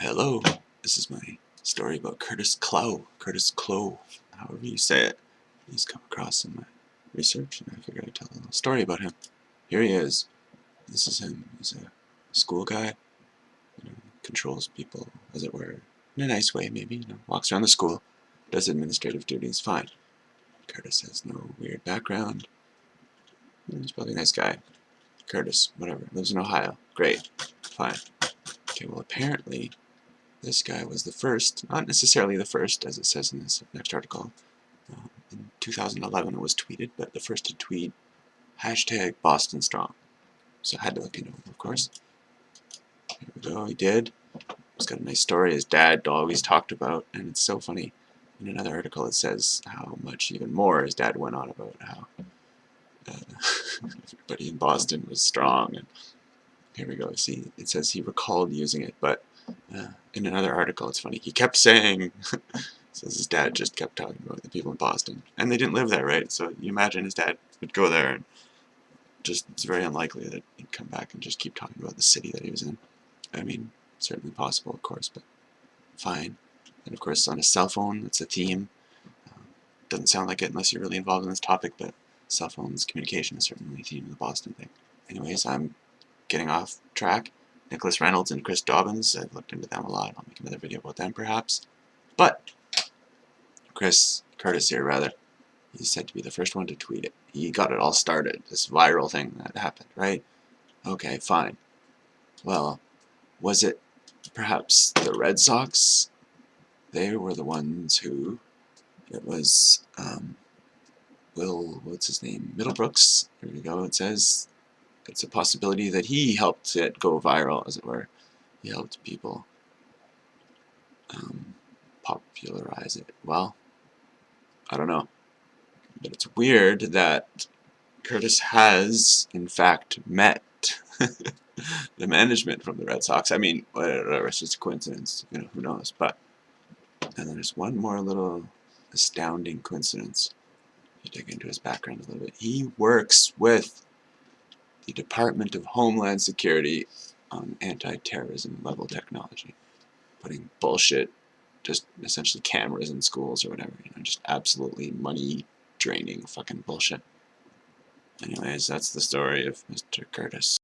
Hello, this is my story about Curtis Clough, however you say it. He's come across in my research, and I figured I'd tell a little story about him. Here he is. This is him. He's a school guy. Controls people, as it were, in a nice way, maybe. Walks around the school, does administrative duties, fine. Curtis has no weird background. He's probably a nice guy. Curtis, whatever, lives in Ohio. Great, fine. Okay, well, apparently this guy was the first, not necessarily the first, as it says in this next article. In 2011 it was tweeted, but the first to tweet #BostonStrong. So I had to look into him, of course. Here we go, he did. He's got a nice story his dad always talked about, and it's so funny. In another article it says how much even more his dad went on about how everybody in Boston was strong. And here we go, see, it says he recalled using it, but in another article, it's funny, he kept saying, says his dad just kept talking about the people in Boston. And they didn't live there, right? So you imagine his dad would go there and just, it's very unlikely that he'd come back and just keep talking about the city that he was in. I mean, certainly possible, of course, but fine. And of course, on a cell phone, it's a theme. Doesn't sound like it unless you're really involved in this topic, but cell phones, communication is certainly a theme of the Boston thing. Anyways, I'm getting off track. Nicholas Reynolds and Chris Dobbins, I've looked into them a lot. I'll make another video about them perhaps. But Curtis here rather, he's said to be the first one to tweet it. He got it all started, this viral thing that happened, right? Okay, fine. Well, was it perhaps the Red Sox? They were the ones who, it was, what's his name? Middlebrooks. Here we go, it says, it's a possibility that he helped it go viral, as it were. He helped people popularize it. Well, I don't know. But it's weird that Curtis has, in fact, met the management from the Red Sox. I mean, whatever, it's just a coincidence. Who knows. But, and then there's one more little astounding coincidence. You dig into his background a little bit. He works with the Department of Homeland Security on anti-terrorism level technology, putting bullshit, just essentially cameras in schools or whatever, just absolutely money draining fucking bullshit. Anyways, that's the story of Mr. Curtis.